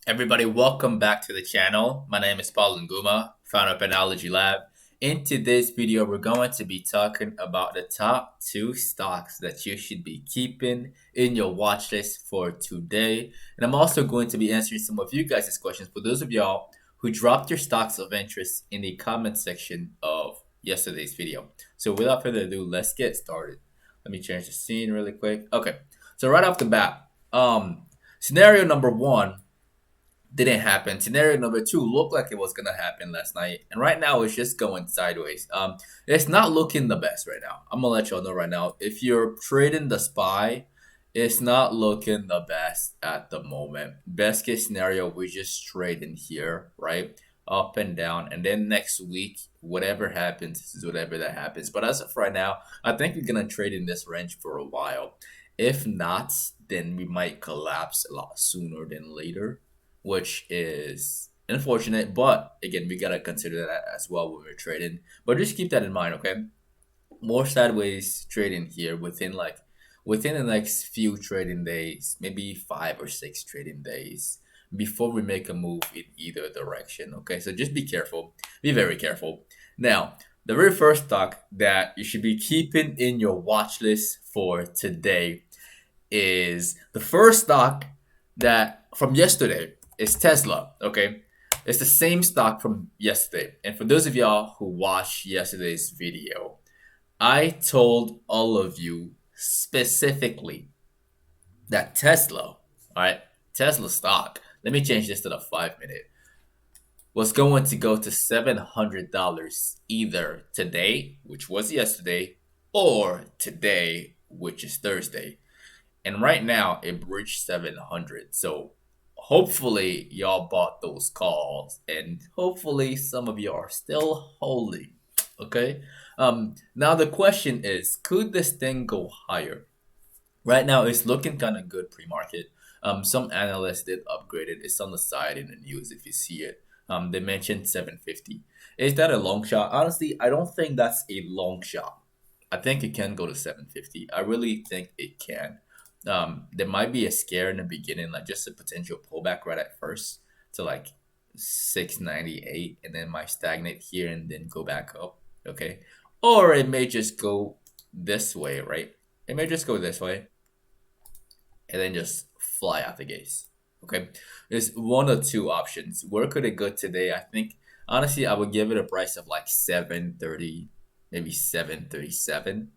Everybody, welcome back to the channel. My name is Paul Nguma, founder of PATTERNOLOGY LAB. In today's video, we're going to be talking about the top 2 stocks that you should be keeping in your watch list for today. And I'm also going to be answering some of you guys' questions for those of y'all who dropped your stocks of interest in the comment section of yesterday's video. So without further ado, let's get started. Let me change the scene really quick. Okay, so right off the bat, scenario number 1 didn't happen. Scenario number 2 looked like it was gonna happen last night, and right now it's just going sideways. It's not looking the best right now. I'm gonna let y'all know right now. If you're trading the SPY, it's not looking the best at the moment. Best case scenario, we just trade in here, right? Up and down, and then next week, whatever happens is whatever that happens. But as of right now, I think we're gonna trade in this range for a while. If not, then we might collapse a lot sooner than later, which is unfortunate. But again, we gotta consider that as well when we're trading. But just keep that in mind, okay? More sideways trading here within the next few trading days, maybe 5 or 6 trading days before we make a move in either direction. Okay, so just be careful, be very careful. Now, the very first stock that you should be keeping in your watch list for today is the first stock that from yesterday is Tesla. Okay, it's the same stock from yesterday. And for those of y'all who watched yesterday's video, I told all of you specifically that Tesla, all right, Tesla stock, let me change this to the 5 minute, was going to go to $700 either today, which was yesterday, or today, which is Thursday. And right now it reached 700. So hopefully y'all bought those calls, and hopefully some of you are still holding. Okay. Now the question is, could this thing go higher? Right now it's looking kind of good pre-market. Some analysts did upgrade it. It's on the side in the news if you see it. They mentioned 750. Is that a long shot? Honestly, I don't think that's a long shot. I think it can go to 750. I really think it can. There might be a scare in the beginning, like just a potential pullback right at first to like 698, and then might stagnate here and then go back up. Okay, or it may just go this way, right? It may just go this way and then just fly out the gates. Okay, there's one or two options. Where could it go today? I think honestly, I would give it a price of like 730, maybe 737,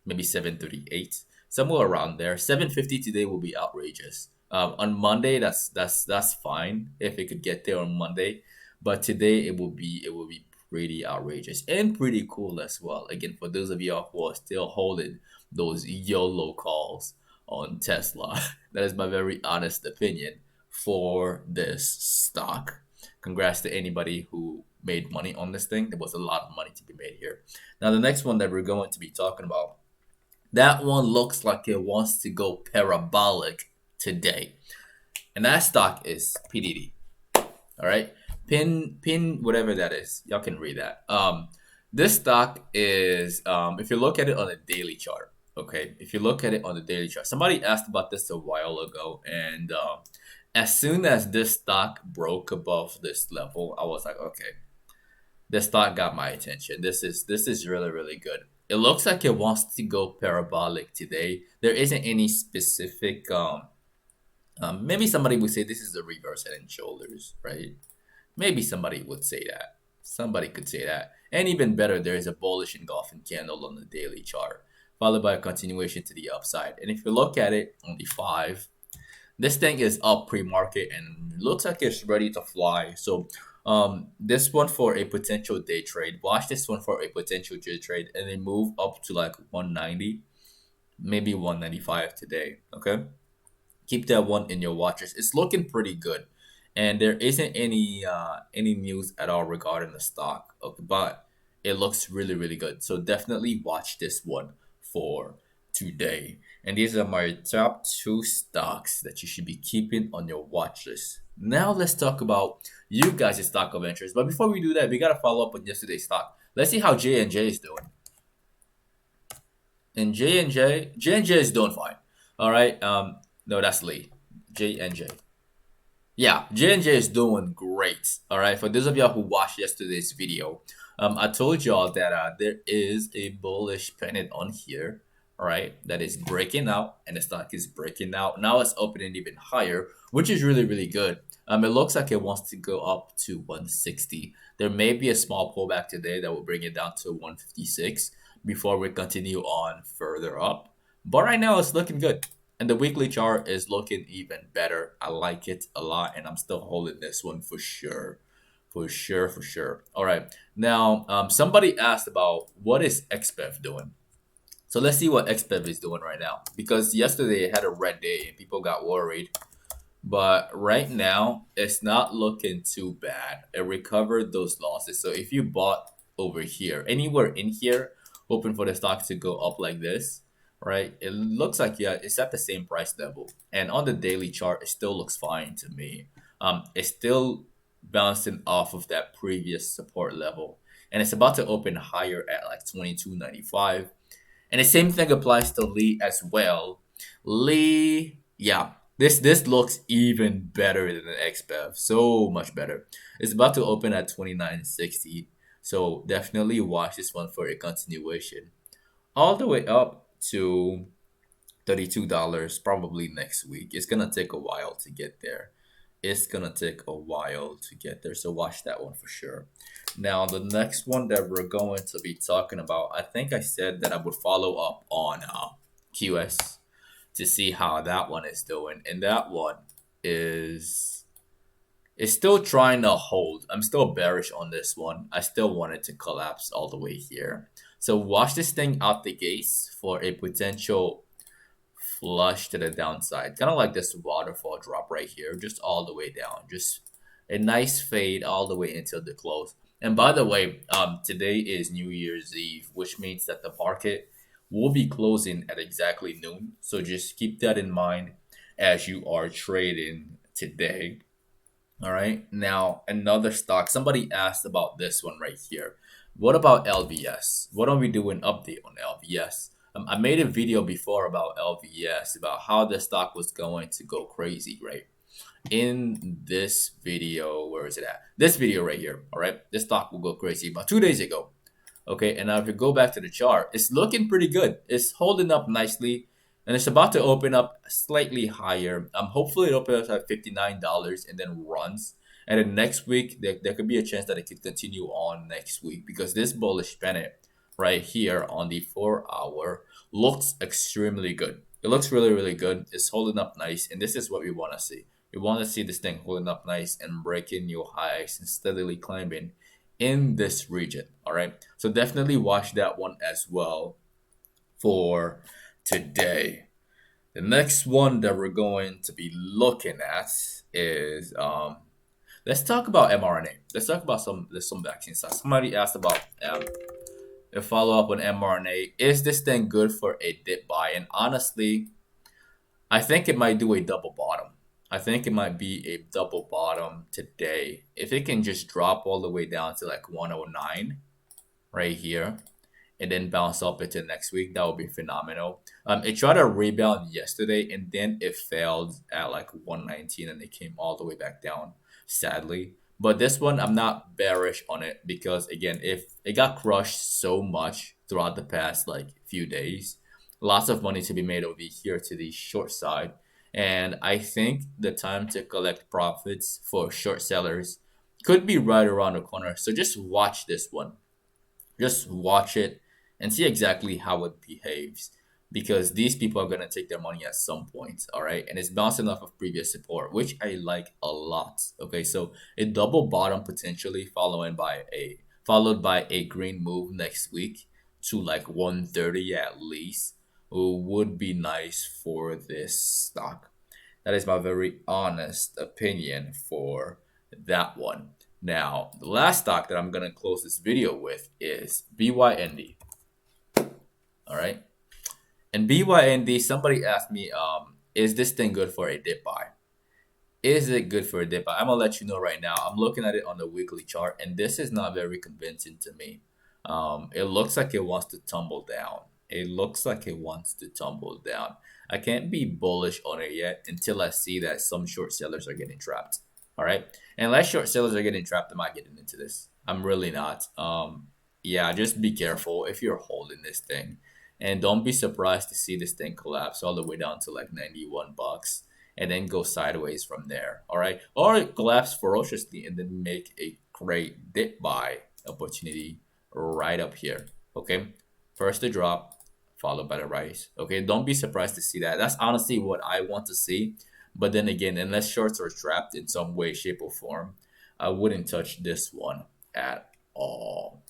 maybe 738, somewhere around there. 750 today will be outrageous. On Monday, that's fine if it could get there on Monday, but today it will be pretty outrageous and pretty cool as well. Again, for those of y'all who are still holding those YOLO calls on Tesla, that is my very honest opinion for this stock. Congrats to anybody who made money on this thing. There was a lot of money to be made here. Now, the next one that we're going to be talking about, that one looks like it wants to go parabolic today. And that stock is PDD. All right. Pin whatever that is. Y'all can read that. This stock is if you look at it on a daily chart, okay? If you look at it on the daily chart. Somebody asked about this a while ago, and as soon as this stock broke above this level, I was like, okay, this stock got my attention. This is really, really good. It looks like it wants to go parabolic today. There isn't any specific maybe somebody would say this is the reverse head and shoulders, right? Maybe somebody would say that. Somebody could say that. And even better, there is a bullish engulfing candle on the daily chart, followed by a continuation to the upside. And if you look at it on the 5, this thing is up pre-market and looks like it's ready to fly. So this one for a potential day trade. Watch this one for a potential day trade, and then move up to like 190, maybe 195 today. Okay, keep that one in your watches. It's looking pretty good, and there isn't any news at all regarding the stock. Okay, but it looks really, really good. So definitely watch this one for today. And these are my top 2 stocks that you should be keeping on your watch list. Now let's talk about you guys' stock of interest. But before we do that, we gotta follow up on yesterday's stock. Let's see how J&J is doing. And J&J is doing fine. All right. No, that's Lee. J&J. Yeah, J&J is doing great. All right, for those of y'all who watched yesterday's video, I told y'all that there is a bullish pennant on here, all right, that is breaking out, and the stock is breaking out. Now it's opening even higher, which is really, really good. It looks like it wants to go up to 160. There may be a small pullback today that will bring it down to 156 before we continue on further up. But right now, it's looking good. And the weekly chart is looking even better. I like it a lot, and I'm still holding this one for sure. For sure, for sure. All right. Now, somebody asked about what is XBEV doing. So let's see what XBEV is doing right now. Because yesterday it had a red day and people got worried. But right now, it's not looking too bad. It recovered those losses. So if you bought over here, anywhere in here, hoping for the stock to go up like this, right? It looks like, yeah, it's at the same price level. And on the daily chart, it still looks fine to me. It's still bouncing off of that previous support level. And it's about to open higher at like 22.95. And the same thing applies to Lee as well. Lee, yeah, this looks even better than the XBEV. So much better. It's about to open at 29.60. So definitely watch this one for a continuation. All the way up to $32 probably next week. It's gonna take a while to get there. It's gonna take a while to get there. So watch that one for sure. Now the next one that we're going to be talking about, I think I said that I would follow up on QS to see how that one is doing, and that one is still trying to hold. I'm still bearish on this one. I still want it to collapse all the way here. So watch this thing out the gates for a potential flush to the downside. Kind of like this waterfall drop right here, just all the way down. Just a nice fade all the way until the close. And by the way, today is New Year's Eve, which means that the market will be closing at exactly noon. So just keep that in mind as you are trading today. All right. Now, another stock. Somebody asked about this one right here. What about LVS? What are we doing update on LVS? I made a video before about LVS, about how the stock was going to go crazy, right? In this video, where is it at? This video right here, all right? This stock will go crazy about 2 days ago. Okay, and now if you go back to the chart, it's looking pretty good. It's holding up nicely, and it's about to open up slightly higher. Hopefully it opens up at $59 and then runs. And then next week, there could be a chance that it could continue on next week, because this bullish pennant right here on the 4-hour looks extremely good. It looks really, really good. It's holding up nice, and this is what we want to see. We want to see this thing holding up nice and breaking new highs and steadily climbing in this region. All right, so definitely watch that one as well for today. The next one that we're going to be looking at is let's talk about mRNA. Let's talk about some vaccine stuff. Somebody asked about a follow up on mRNA. Is this thing good for a dip buy? And honestly, I think it might do a double bottom. I think it might be a double bottom today. If it can just drop all the way down to like 109 right here and then bounce up into next week, that would be phenomenal. It tried to rebound yesterday and then it failed at like 119 and it came all the way back down, sadly. But this one, I'm not bearish on it because, again, if it got crushed so much throughout the past like few days, lots of money to be made over here to the short side. And I think the time to collect profits for short sellers could be right around the corner. So just watch this one. Just watch it and see exactly how it behaves, because these people are going to take their money at some point. All right, and it's bouncing off of previous support, which I like a lot. Okay, so a double bottom potentially followed by a green move next week to like 130 at least would be nice for this stock. That is my very honest opinion for that one. Now, the last stock that I'm going to close this video with is BYND. All right. And BYND, somebody asked me, is this thing good for a dip buy? Is it good for a dip buy? I'm going to let you know right now. I'm looking at it on the weekly chart, and this is not very convincing to me. It looks like it wants to tumble down. It looks like it wants to tumble down. I can't be bullish on it yet until I see that some short sellers are getting trapped. All right. And unless short sellers are getting trapped, I'm not getting into this. I'm really not. Yeah, just be careful if you're holding this thing. And don't be surprised to see this thing collapse all the way down to like 91 bucks and then go sideways from there. All right. Or it collapse ferociously and then make a great dip buy opportunity right up here. Okay. First the drop, followed by the rise. Okay. Don't be surprised to see that. That's honestly what I want to see. But then again, unless shorts are trapped in some way, shape, or form, I wouldn't touch this one at all.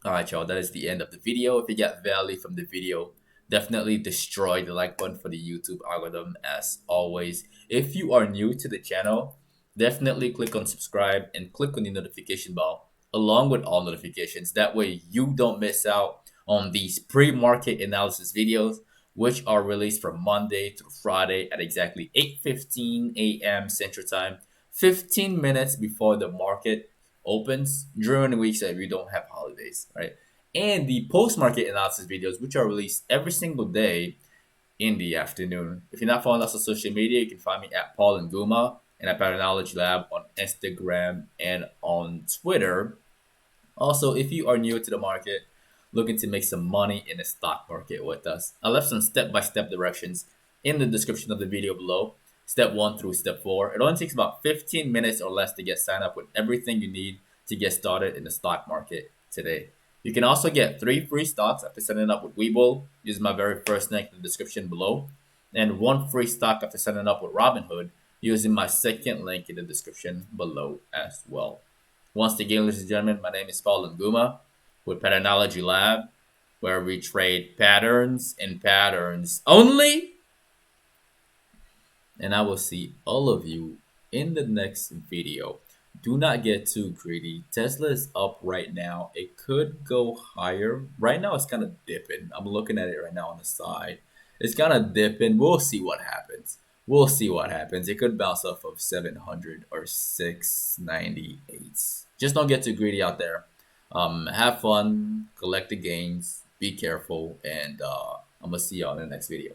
All right, y'all, that is the end of the video. If you got value from the video, definitely destroy the like button for the YouTube algorithm as always. If you are new to the channel, definitely click on subscribe and click on the notification bell along with all notifications. That way you don't miss out on these pre-market analysis videos, which are released from Monday through Friday at exactly 8:15 a.m. Central Time, 15 minutes before the market opens during the weeks that we don't have holidays, right? And the post-market analysis videos, which are released every single day in the afternoon. If you're not following us on social media, you can find me at Paul and Guma and at Patternology Lab on Instagram and on Twitter. Also, if you are new to the market, looking to make some money in the stock market with us, I left some step-by-step directions in the description of the video below. Step 1 through step 4. It only takes about 15 minutes or less to get signed up with everything you need to get started in the stock market today. You can also get 3 free stocks after signing up with Webull using my very first link in the description below, and 1 free stock after signing up with Robinhood using my second link in the description below as well. Once again, ladies and gentlemen, my name is Paul Nguma with Patternology Lab, where we trade patterns and patterns only. And I will see all of you in the next video. Do not get too greedy. Tesla is up right now. It could go higher. Right now, it's kind of dipping. I'm looking at it right now on the side. It's kind of dipping. We'll see what happens. We'll see what happens. It could bounce off of 700 or 698. Just don't get too greedy out there. Have fun, collect the gains, be careful, and I'm gonna see y'all in the next video.